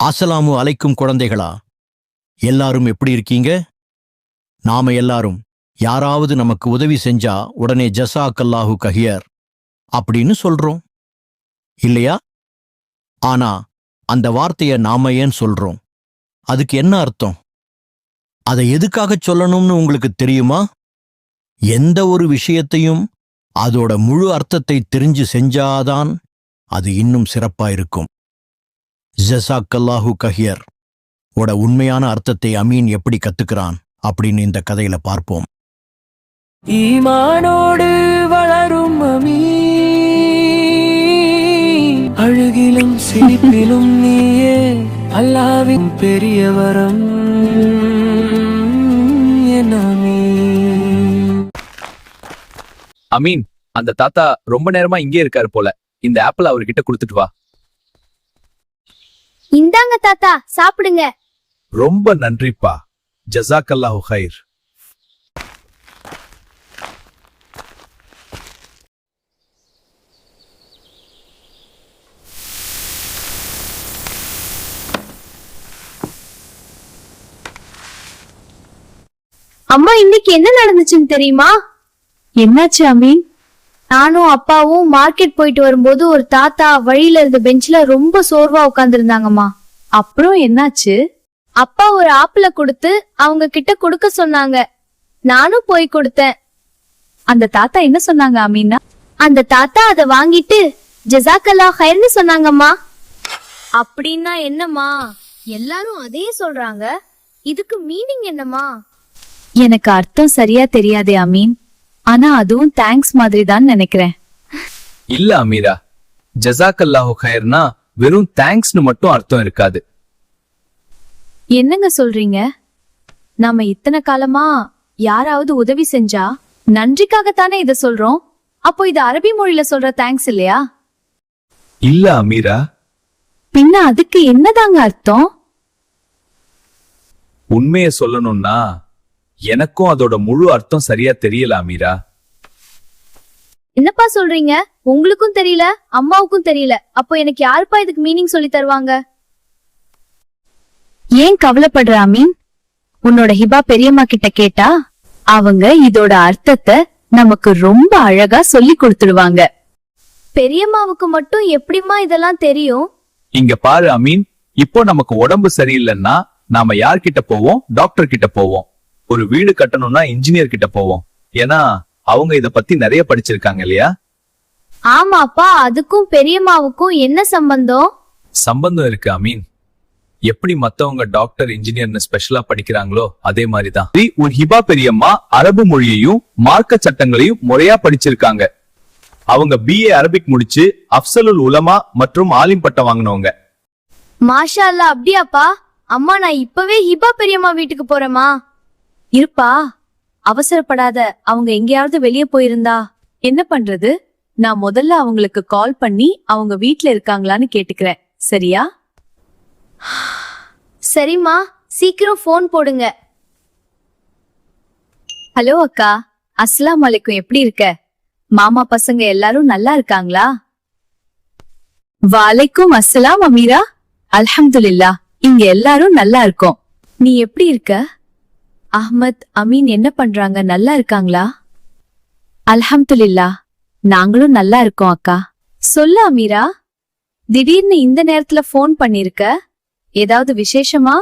அஸ்ஸலாமு அலைக்கும் குழந்தைகளா, எல்லாரும் எப்படி இருக்கீங்க? நாம எல்லாரும் யாராவது நமக்கு உதவி செஞ்சா உடனே ஜஸாக்கல்லாஹு கஹியர் அப்படின்னு சொல்றோம் இல்லையா? ஆனா அந்த வார்த்தைய நாம ஏன் சொல்றோம்? அதுக்கு என்ன அர்த்தம்? அதை எதுக்காக சொல்லணும்னு உங்களுக்கு தெரியுமா? எந்த ஒரு விஷயத்தையும் அதோட முழு அர்த்தத்தை தெரிஞ்சு செஞ்சாதான் அது இன்னும் சிறப்பா இருக்கும். ஜஸாக்கல்லாஹு கஹியர் ஓட உண்மையான அர்த்தத்தை அமீன் எப்படி கத்துக்கிறான் அப்படின்னு இந்த கதையில பார்ப்போம். ஈமானோடு வளரும் அமீன், அழகிலும் சிரிப்பிலும் நீயே அல்லாஹ்வின் பெரிய வரம் என் அமீன். அமீன், அந்த தாத்தா ரொம்ப நேரமா இங்கே இருக்காரு போல. இந்த ஆப்பிள் அவர்கிட்ட கொடுத்துட்டு வா. இந்தாங்க தாத்தா, சாப்பிடுங்க. ரொம்ப நன்றிப்பா. ஜஸாக்கல்லாஹு ஹைர். அம்மா, இன்னைக்கு என்ன நடந்துச்சுன்னு தெரியுமா? என்னாச்சு அமீன்? நானும் அப்பாவும் மார்க்கெட் போயிட்டு வரும்போது ஒரு தாத்தா வழியில இருந்த பெஞ்ச்ல ரொம்ப சோர்வா உட்கார்ந்து இருந்தாங்கம்மா. அப்புறம் என்னாச்சு? அப்பா ஒரு ஆப்பிள கொடுத்து அவங்க கிட்ட கொடுக்க சொன்னாங்க. நானும் போய் கொடுத்தேன். அந்த தாத்தா என்ன சொன்னாங்க அமீனா? அந்த தாத்தா அதை வாங்கிட்டு ஜஸாக்கல்லாஹ் ஹைர்னு சொன்னாங்கம்மா. அப்படின்னா என்னம்மா? எல்லாரும் அதே சொல்றாங்க. இதுக்கு மீனிங் என்னம்மா? எனக்கு அர்த்தம் சரியா தெரியாதே அமீன். ஆனா அதுவும் தேங்க்ஸ் மாதிரி தான் நினைக்கிறேன். இல்ல அமீரா, ஜஸாக்கல்லாஹு ஹைர்னா வெறும் தேங்க்ஸ்னு மட்டும் அர்த்தம் இருக்காது. என்னங்க சொல்றீங்க? நாம இத்தனை காலமா யாராவது உதவி செஞ்சா நன்றிக்காகத்தானே இத சொல்றோம். அப்போ இது அரபி மொழியில சொல்ற தேங்க்ஸ் இல்லையா? இல்ல அமீரா, பின்ன அதுக்கு என்னதாங்க அர்த்தம்? உண்மைய சொல்லணும்னா எனக்கும் அதோட முழு அர்த்தம் சரியா தெரியல அமீரா. என்னப்பா சொல்றீங்க? உங்களுக்கும் தெரியல, அம்மாவுக்கும் தெரியல. அப்போ எனக்கு யாருப்பா இதுக்கு மீனிங் சொல்லி தருவாங்க? ஏன் கவலைப்படுற அமீன்? உன்னோட ஹிபா பெரியம்மா கிட்ட கேட்டா அவங்க இதோட அர்த்தத்தை நமக்கு ரொம்ப அழகா சொல்லி கொடுத்துடுவாங்க. பெரியம்மாவுக்கு மட்டும் எப்படிம்மா இதெல்லாம் தெரியும்? இங்க பாரு அமீன், இப்போ நமக்கு உடம்பு சரியில்லைன்னா நாம யார்கிட்ட போவோம்? டாக்டர் கிட்ட போவோம். ஒரு வீடு கட்டணும்னா இன்ஜினியர் கிட்ட போவோம். ஏன்னா அவங்க இத பத்தி நிறைய படிச்சிருக்காங்க இல்லையா? ஆமாப்பா, அதுக்கும் பெரியம்மாவுக்கும் என்ன சம்பந்தம்? சம்பந்தம் இருக்கு அமீன். எப்படி மத்தவங்க டாக்டர் இன்ஜினியர்னு ஸ்பெஷலா படிக்கிறாங்களோ அதே மாதிரிதான் உன் ஹிபா பெரியம்மா அரபு மொழியையும் மார்க்க சட்டங்களையும் முறையா படிச்சிருக்காங்க. அவங்க BA அரபிக் முடிச்சு அஃப்சலுல் உலமா மற்றும் ஆலிம் பட்டம் வாங்கினவங்க. மாஷா அல்லாஹ். அப்படியாப்பா? அம்மா, நான் இப்பவே ஹிபா பெரியம்மா வீட்டுக்கு போறேம்மா. இருப்பா, அவசரப்படாத. அவங்க எங்கேயாவது வெளியே போயிருந்தா என்ன பண்றது? நான் முதல்ல அவங்களுக்கு கால் பண்ணி அவங்க வீட்ல இருக்காங்களான்னு கேட்டுக்கிறேன். சரியா? சரிம்மா, சீக்கிரம் போன் போடுங்க. ஹலோ அக்கா, அஸ்ஸலாமு அலைக்கும். எப்படி இருக்க? மாமா பசங்க எல்லாரும் நல்லா இருக்காங்களா? வலைக்கும் அஸ்ஸலாம் அமீரா. அல்ஹம்துலில்லாஹ், இங்க எல்லாரும் நல்லா இருக்கோம். நீ எப்படி இருக்க? அஹ்மத், அமீன் என்ன பண்றாங்க? நல்லா இருக்காங்களா? அல்ஹம்துலில்லாஹ், நாங்களும் நல்லா இருக்கோம் அக்கா. சொல்லு அமீரா, திடீர்னு இந்த நேரத்துல போன் பண்ணிருக்க. ஏதாவது விசேஷமா?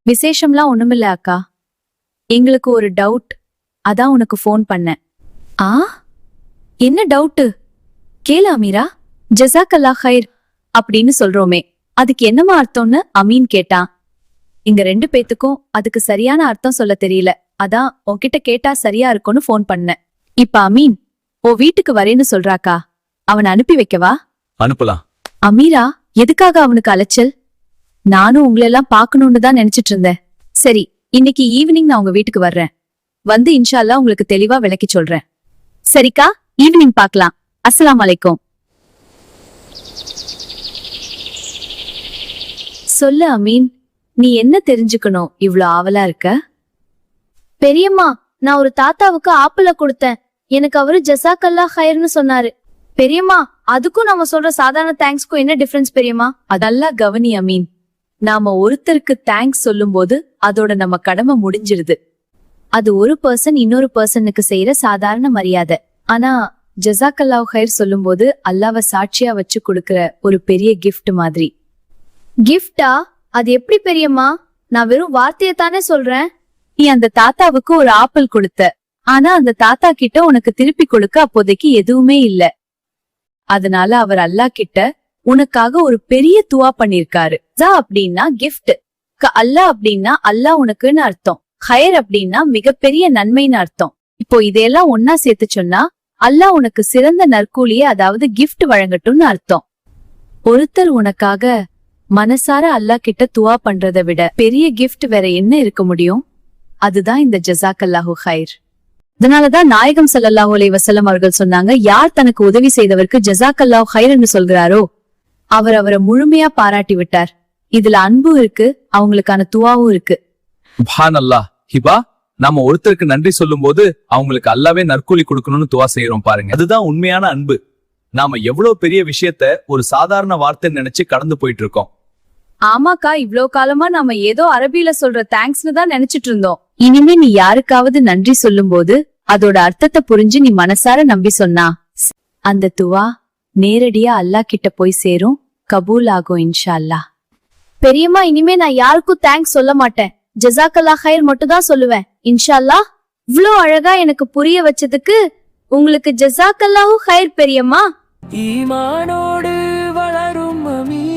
விசேஷம்லாம் ஒண்ணுமில்ல அக்கா. எங்களுக்கு ஒரு டவுட், அதான் உனக்கு போன் பண்ணேன். ஆ, என்ன டவுட்டு? கேளு அமீரா. ஜஸாக்கல்லாஹ் ஹைர் அப்படின்னு சொல்றோமே, அதுக்கு என்னமா அர்த்தம்னு அமீன் கேட்டான். இங்க 2 பேத்துக்கும் அதுக்கு சரியான அர்த்தம் சொல்ல தெரியல. அதான் உன்கிட்ட கேட்டா சரியா இருக்கும்னு போன் பண்ணேன். இப்ப அமீன் ஓ வீட்டுக்கு வரேன்னு சொல்றாக்கா. அவனை அனுப்பி வைக்கவா? அனுப்பலாம். அமீரா, எதுக்காக அவனுக்கு அலைச்சல்? நானும் உங்களெல்லாம் பாக்கணும்னு தான் நினைச்சிட்டு இருந்தேன். சரி, இன்னைக்கு ஈவினிங் நான் உங்க வீட்டுக்கு வர்றேன். வந்து இன்ஷா அல்லாஹ் உங்களுக்கு தெளிவா விளக்கி சொல்றேன். சரிக்கா, ஈவினிங் பார்க்கலாம். அஸ்ஸலாமு அலைக்கும். சொல்லு அமீன், நீ என்ன தெரிஞ்சுக்கணும் இவ்ளோ ஆவலா இருக்க? பெரியம்மா, நான் ஒரு தாத்தாவுக்கு ஆப்பிள கொடுத்தேன். எனக்கு அவரு ஜஸாக்கல்லாஹ் ஹைர்னு சொன்னாரு. பெரியம்மா, அதுக்கும் நம்ம சொல்ற சாதாரண தேங்க்ஸ்க்கும் என்ன டிஃபரன்ஸ் பெரியம்மா? அதெல்லாம் கவனி அமீன். நாம ஒருத்தருக்கு தேங்க்ஸ் சொல்லும்போது அதோட நம்ம கடமை முடிஞ்சிருது. அது ஒரு பர்சன் இன்னொரு பர்சனுக்கு செய்யற சாதாரண மரியாதை. ஆனா ஜஸாக்கல்லாஹு ஹைர் சொல்லும்போது அல்லாஹ்வை சாட்சியா வச்சு கொடுக்கிற ஒரு பெரிய கிஃப்ட் மாதிரி. கிஃப்டா? அது எப்படி பெரியம்மா? நான் வெறும் வார்த்தையை தானே சொல்றேன். நீ அந்த தாத்தாவுக்கு ஒரு ஆப்பிள் கொடுத்த, ஆனா அந்த தாத்தா கிட்ட உனக்கு திருப்பி கொடுக்க அப்போதைக்கு எதுவுமே இல்ல. அதனால அவர் அல்லாஹ் கிட்ட உனக்காக ஒரு பெரிய துவா பண்ணிருக்காரு. ஜா அப்படின்னா கிஃப்ட், அல்லாஹ் அப்படின்னா அல்லாஹ் உனக்குன்னு அர்த்தம், ஹயர் அப்படின்னா மிகப்பெரிய நன்மைன்னு அர்த்தம். இப்போ இதையெல்லாம் ஒன்னா சேர்த்து சொன்னா அல்லாஹ் உனக்கு சிறந்த நற்கூலியை, அதாவது கிஃப்ட் வழங்கட்டும்னு அர்த்தம். ஒருத்தர் உனக்காக மனசார அல்லாஹ் கிட்ட துவா பண்றதை விட பெரிய கிஃப்ட் வேற என்ன இருக்க முடியும்? அதுதான் இந்த ஜஸாக்கல்லாஹு ஹைர். அதனாலதான் நாயகம் ஸல்லல்லாஹு அலைஹி வஸல்லம் அவர்கள் சொன்னாங்க, யார் தனக்கு உதவி செய்தவருக்கு ஜஸாக்கல்லாஹு ஹைர்னு சொல்கிறாரோ அவர் அவரை முழுமையா பாராட்டி விட்டார். இதுல அன்பு இருக்கு, அவங்களுக்கான துவாவும் இருக்கு. சுப்ஹானல்லாஹ். ஹிபா, நாம ஒருத்தருக்கு நன்றி சொல்லும் போது அவங்களுக்கு அல்லாவே நற்கூலி கொடுக்கணும்னு துவா செய்யறோம் பாருங்க. அதுதான் உண்மையான அன்பு. நாம எவ்வளவு பெரிய விஷயத்த ஒரு சாதாரண வார்த்தை நினைச்சு கடந்து போயிட்டு இருக்கோம். ஆமாக்கா, இவ்ளோ காலமா நாம ஏதோ அரபியில சொல்ற தேங்க்ஸ்னு தான் நினைச்சிட்டு இருந்தோம். இனிமே நீ யாருக்காவது நன்றி சொல்லும் போது அதோட அர்த்தத்தை புரிஞ்சு நீ மனசார நம்பி சொன்னா அந்த துவா நேரடியா அல்லாஹ் கிட்ட போய் சேரும், கபூல் ஆகும் இன்ஷா அல்லாஹ். பெரியம்மா, இனிமே நான் யாருக்கும் தேங்க்ஸ் சொல்ல மாட்டேன். ஜஸாக்கல்லாஹு ஹைர் மட்டும் தான் சொல்லுவேன் இன்ஷா அல்லாஹ். இவ்ளோ அழகா எனக்கு புரிய வச்சதுக்கு உங்களுக்கு ஜஸாக்கல்லாஹு ஹைர் பெரியம்மா. ஈமானோடு வளரும் அமீன்,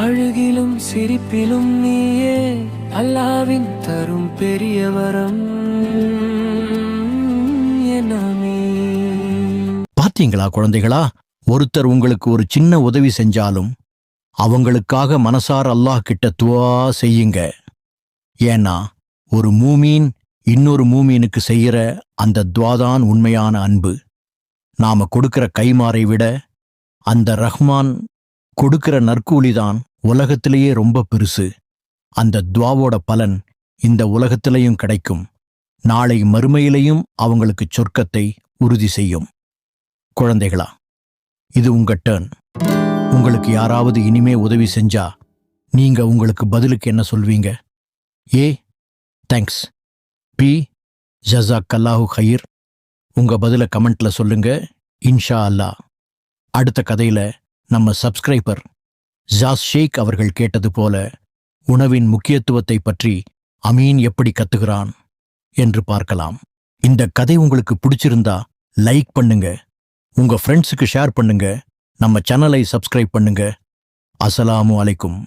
அழகிலும் சிரிப்பிலும் நீயே அல்லாவின் தரும் பெரிய வரம் என் அமீன். பாத்தீங்களா குழந்தைகளா, ஒருத்தர் உங்களுக்கு ஒரு சின்ன உதவி செஞ்சாலும் அவங்களுக்காக மனசார அல்லாஹ் கிட்ட துவா செய்யுங்க. ஏன்னா ஒரு மூமீன் இன்னொரு மூமீனுக்கு செய்யற அந்த துவாதான் உண்மையான அன்பு. நாம கொடுக்கிற கைமாறை விட அந்த ரஹ்மான் கொடுக்கிற நற்கூலிதான் உலகத்திலேயே ரொம்ப பெருசு. அந்த துவாவோட பலன் இந்த உலகத்திலையும் கிடைக்கும், நாளை மறுமையிலையும் அவங்களுக்கு சொர்க்கத்தை உறுதி செய்யும். குழந்தைகளா, இது உங்க டர்ன். உங்களுக்கு யாராவது இனிமே உதவி செஞ்சா நீங்க உங்களுக்கு பதிலுக்கு என்ன சொல்வீங்க? ஏ, தேங்க்ஸ். பி, ஜஸாக்கல்லாஹு ஹைர். உங்க பதில கமெண்ட்ல சொல்லுங்க இன்ஷா அல்லாஹ். அடுத்த கதையில நம்ம சப்ஸ்கிரைபர் ஜாஸ் ஷேக் அவர்கள் கேட்டது போல உணவின் முக்கியத்துவத்தை பற்றி அமீன் எப்படி கத்துகிறான் என்று பார்க்கலாம். இந்த கதை உங்களுக்கு பிடிச்சிருந்தா லைக் பண்ணுங்க, உங்க ஃப்ரெண்ட்ஸுக்கு ஷேர் பண்ணுங்க, நம்ம சேனலை சப்ஸ்கிரைப் பண்ணுங்க. அஸ்ஸலாமு அலைக்கும்.